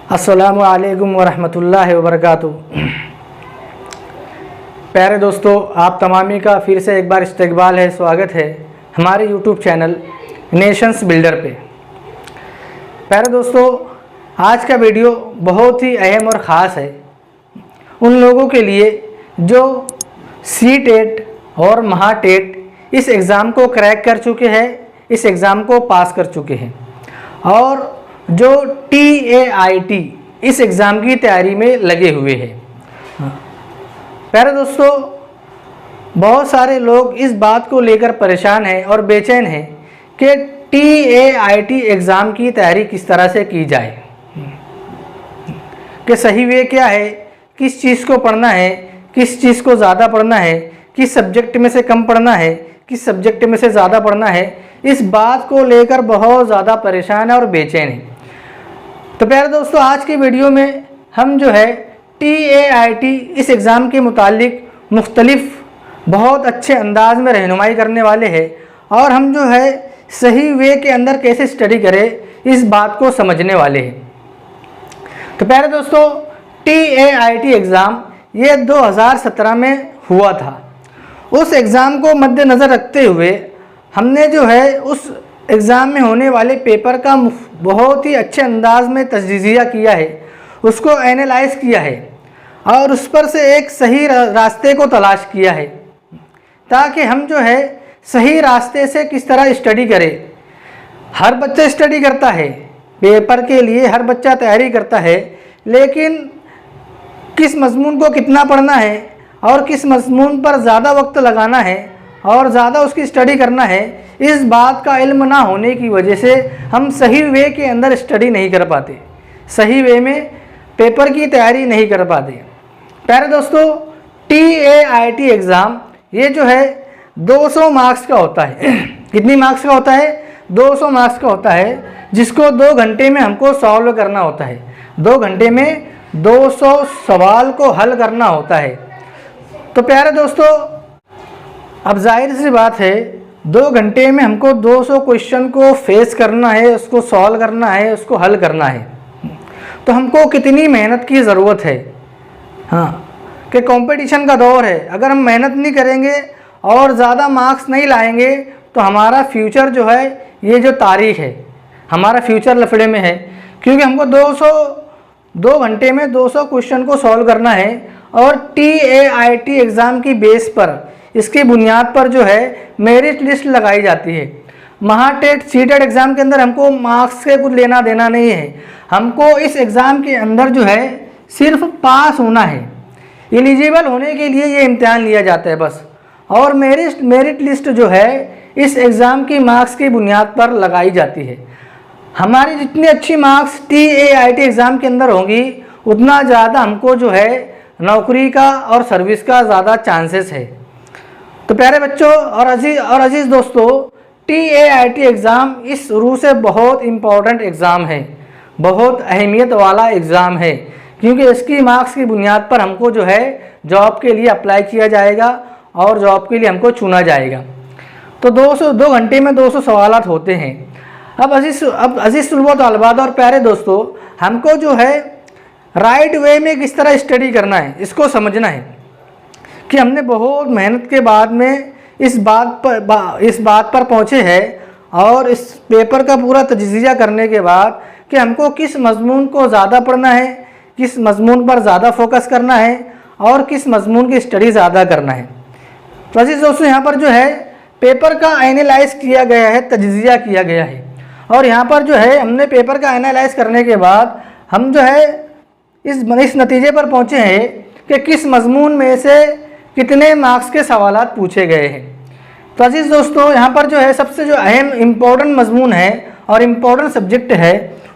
अस्सलामु अलैकुम वरहमतुल्लाहि वबरकातुहू। प्यारे दोस्तों, आप तमामी का फिर से एक बार इस्तकबाल है, स्वागत है हमारे यूट्यूब चैनल नेशंस बिल्डर पे। प्यारे दोस्तों, आज का वीडियो बहुत ही अहम और ख़ास है उन लोगों के लिए जो सी-टेट और महा-टेट इस एग्ज़ाम को क्रैक कर चुके हैं, इस एग्ज़ाम को पास कर चुके हैं और जो TAIT इस एग्ज़ाम की तैयारी में लगे हुए हैं। प्यारे दोस्तों, बहुत सारे लोग इस बात को लेकर परेशान हैं और बेचैन हैं कि TAIT एग्ज़ाम की तैयारी किस तरह से की जाए, कि सही वे क्या है, किस चीज़ को पढ़ना है, किस चीज़ को ज़्यादा पढ़ना है, किस सब्जेक्ट में से कम पढ़ना है, किस सब्जेक्ट में से ज़्यादा पढ़ना है। इस बात को लेकर बहुत ज़्यादा परेशान है और बेचैन है। तो प्यारे दोस्तों, आज की वीडियो में हम जो है TAIT इस एग्ज़ाम के मुतालिक मुख्तलिफ बहुत अच्छे अंदाज में रहनुमाई करने वाले हैं और हम जो है सही वे के अंदर कैसे स्टडी करें इस बात को समझने वाले हैं। तो प्यारे दोस्तों, TAIT एग्ज़ाम ये 2017 में हुआ था। उस एग्ज़ाम को मद्देनज़र रखते हुए हमने जो है उस एग्ज़ाम में होने वाले पेपर का बहुत ही अच्छे अंदाज में तजज़िया किया है, उसको एनालाइज़ किया है और उस पर से एक सही रास्ते को तलाश किया है ताकि हम जो है सही रास्ते से किस तरह स्टडी करें। हर बच्चा स्टडी करता है, पेपर के लिए हर बच्चा तैयारी करता है, लेकिन किस मज़मून को कितना पढ़ना है और किस मज़मून पर ज़्यादा वक्त लगाना है और ज़्यादा उसकी स्टडी करना है, इस बात का इल्म ना होने की वजह से हम सही वे के अंदर स्टडी नहीं कर पाते, सही वे में पेपर की तैयारी नहीं कर पाते। प्यारे दोस्तों, TAIT एग्ज़ाम ये जो है 200 मार्क्स का होता है। कितनी मार्क्स का होता है? 200 मार्क्स का होता है, जिसको 2 घंटे में हमको सॉल्व करना होता है। 2 घंटे में 200 सवाल को हल करना होता है। तो प्यारे दोस्तों, अब जाहिर सी बात है 2 घंटे में हमको 200 क्वेश्चन को फेस करना है, उसको सॉल्व करना है, उसको हल करना है। तो हमको कितनी मेहनत की ज़रूरत है। हाँ, कि कंपटीशन का दौर है, अगर हम मेहनत नहीं करेंगे और ज़्यादा मार्क्स नहीं लाएंगे तो हमारा फ्यूचर जो है, ये जो तारीख है, हमारा फ्यूचर लफड़े में है। क्योंकि हमको 2 घंटे में 200 क्वेश्चन को सॉल्व करना है और TAIT एग्ज़ाम की बेस पर, इसकी बुनियाद पर जो है मेरिट लिस्ट लगाई जाती है। महा-टेट सी-टेट एग्ज़ाम के अंदर हमको मार्क्स के कुछ लेना देना नहीं है, हमको इस एग्ज़ाम के अंदर जो है सिर्फ पास होना है। एलिजिबल होने के लिए ये इम्तिहान लिया जाता है बस, और मेरिट लिस्ट जो है इस एग्ज़ाम की मार्क्स की बुनियाद पर लगाई जाती है। हमारी जितनी अच्छी मार्क्स TAIT एग्ज़ाम के अंदर होंगी, उतना ज़्यादा हमको जो है नौकरी का और सर्विस का ज़्यादा चांसेस है। तो प्यारे बच्चों और अजीज़ दोस्तों, TAIT एग्ज़ाम इस रूह से बहुत इम्पॉर्टेंट एग्ज़ाम है, बहुत अहमियत वाला एग्ज़ाम है, क्योंकि इसकी मार्क्स की बुनियाद पर हमको जो है जॉब के लिए अप्लाई किया जाएगा और जॉब के लिए हमको चुना जाएगा। तो 2 घंटे में 200 सवालात होते हैं। अब अजीज़ तलबात और प्यारे दोस्तों, हमको जो है राइट वे में किस तरह स्टडी करना है, इसको समझना है कि हमने बहुत मेहनत के बाद में इस बात पर पहुँचे हैं और इस पेपर का पूरा तजज़िया करने के बाद कि हमको किस मज़मून को ज़्यादा पढ़ना है, किस मज़मून पर ज़्यादा फोकस करना है और किस मज़मून की स्टडी ज़्यादा करना है। तो अजीज़ दोस्तों, यहाँ पर जो है पेपर का एनालाइज़ किया गया है, तजज़िया किया गया है, और यहाँ पर जो है हमने पेपर का एनालाइज़ करने के बाद हम जो है इस नतीजे पर पहुँचे हैं कि किस मज़मून में से कितने मार्क्स के सवालात पूछे गए हैं। तो अजीज़ दोस्तों, यहाँ पर जो है सबसे जो अहम इम्पोर्टेंट मज़मून है और इम्पोर्टेंट सब्जेक्ट है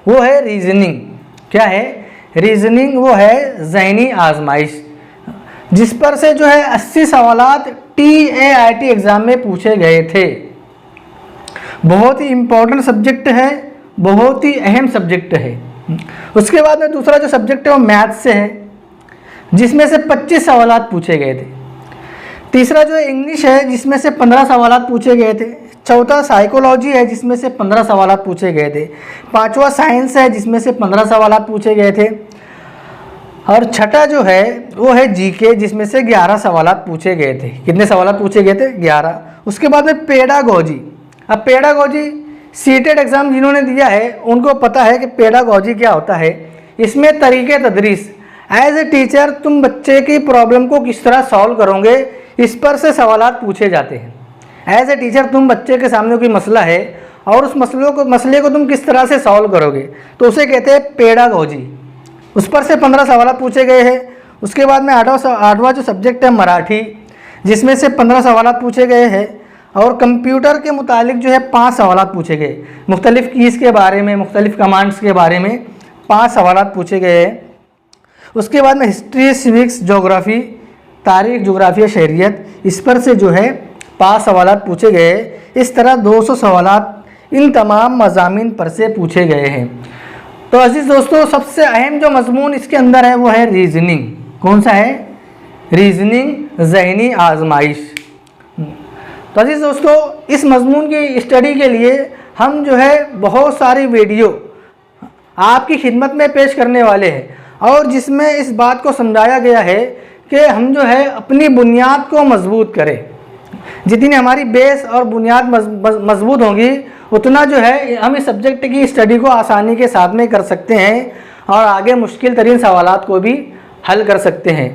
वो है रीज़निंग। क्या है? रीज़निंग। वो है ज़हनी आजमाइश, जिस पर से जो है 80 सवालात TAIT एग्ज़ाम में पूछे गए थे। बहुत ही इम्पोर्टेंट सब्जेक्ट है, बहुत ही अहम सब्जेक्ट है। उसके बाद में दूसरा जो सब्जेक्ट है वो मैथ से है, जिसमें से 25 सवालात पूछे गए थे। तीसरा जो इंग्लिश है, जिसमें से 15 सवालात पूछे गए थे। चौथा साइकोलॉजी है जिसमें से 15 सवाल पूछे गए थे। पांचवा साइंस है जिसमें से 15 सवाल पूछे गए थे। और छठा जो है वो है जीके जिसमें से 11 सवाल पूछे गए थे। कितने सवाल पूछे गए थे? 11। उसके बाद में पेडागोजी। अब पेडागोजी सीटेड एग्ज़ाम जिन्होंने दिया है उनको पता है कि पेडागोजी क्या होता है। इसमें तरीके तदरीस, एज ए टीचर तुम बच्चे की प्रॉब्लम को किस तरह सॉल्व करोगे, इस पर से सवाल पूछे जाते हैं। एज ए टीचर तुम बच्चे के सामने कोई मसला है और उस मसले को तुम किस तरह से सॉल्व करोगे, तो उसे कहते हैं पेडागोजी। उस पर से 15 सवाल पूछे गए हैं। उसके बाद में आठवां जो सब्जेक्ट है मराठी, जिसमें से 15 सवाल पूछे गए हैं। और कंप्यूटर के मुतालिक जो है 5 सवाल पूछे गए, मुख्तलिफ़ कीज़ के बारे में, मुख्तलिफ़ कमांड्स के बारे में 5 सवाल पूछे गए हैं। उसके बाद में हिस्ट्री, सिविक्स, जोग्राफ़ी, तारीख़, जोग्राफिया, शहरियत, इस पर से जो है 5 सवाल पूछे गए। इस तरह 200 सवाल इन तमाम मज़ामीन पर से पूछे गए हैं। तो अजीज़ दोस्तों, सबसे अहम जो मज़मून इसके अंदर है वो है रीज़निंग। कौन सा है? रीज़निंग, ज़हनी आजमाइश। तो अजीज़ दोस्तों, इस मज़मून की स्टडी के लिए हम जो है बहुत सारी वीडियो आपकी खिदमत में पेश करने वाले हैं, और जिसमें इस बात को समझाया गया है कि हम जो है अपनी बुनियाद को मजबूत करें। जितनी हमारी बेस और बुनियाद मजबूत होगी उतना जो है हम इस सब्जेक्ट की स्टडी को आसानी के साथ में कर सकते हैं और आगे मुश्किल तरीन सवालात को भी हल कर सकते हैं।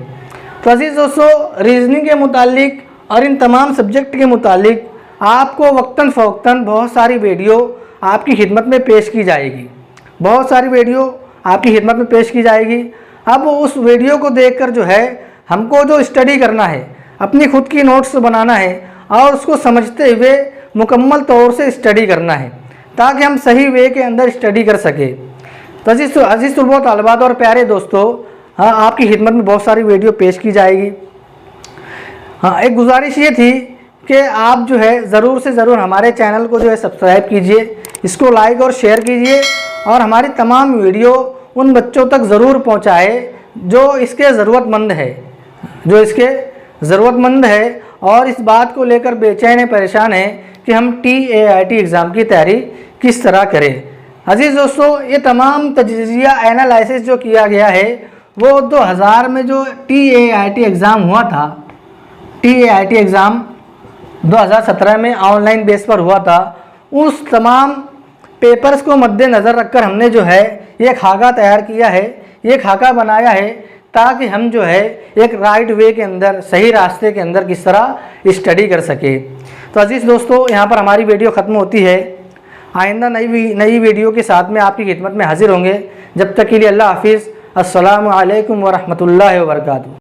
तो अजीज़ दोस्तों, रीजनिंग के मुतालिक और इन तमाम सब्जेक्ट के मुतालिक आपको वक्तन फ़वक्तन बहुत सारी वीडियो आपकी खिदमत में पेश की जाएगी। बहुत सारी वीडियो आपकी खिदमत में पेश की जाएगी। अब उस वीडियो को देखकर जो है हमको जो स्टडी करना है, अपनी खुद की नोट्स बनाना है और उसको समझते हुए मुकम्मल तौर से स्टडी करना है, ताकि हम सही वे के अंदर स्टडी कर सके। तो अजीज़ तलबा तालिबात और प्यारे दोस्तों, हाँ, आपकी खिदमत में बहुत सारी वीडियो पेश की जाएगी। हाँ, एक गुजारिश ये थी कि आप जो है ज़रूर से ज़रूर हमारे चैनल को जो है सब्सक्राइब कीजिए, इसको लाइक और शेयर कीजिए, और हमारी तमाम वीडियो उन बच्चों तक ज़रूर पहुँचाए जो इसके ज़रूरतमंद है और इस बात को लेकर बेचैन परेशान है कि हम TAIT एग्ज़ाम की तैयारी किस तरह करें। अजीज़ दोस्तों, ये तमाम तजिज़िया एनालिसिस जो किया गया है वो 2000 में जो TAIT एग्ज़ाम हुआ था, TAIT एग्ज़ाम 2017 में ऑनलाइन बेस पर हुआ था, उस तमाम पेपर्स को मद्देनज़र रखकर हमने जो है ये खाका तैयार किया है, ये खाका बनाया है, ताकि हम जो है एक राइट वे के अंदर, सही रास्ते के अंदर किस तरह स्टडी कर सके। तो अजीज़ दोस्तों, यहाँ पर हमारी वीडियो ख़त्म होती है। आइंदा नई वीडियो के साथ में आपकी खिदमत में हाजिर होंगे। जब तक के लिए अल्लाह हाफिज़। अस्सलामु अलैकुम व रहमतुल्लाहि व बरकातुहू।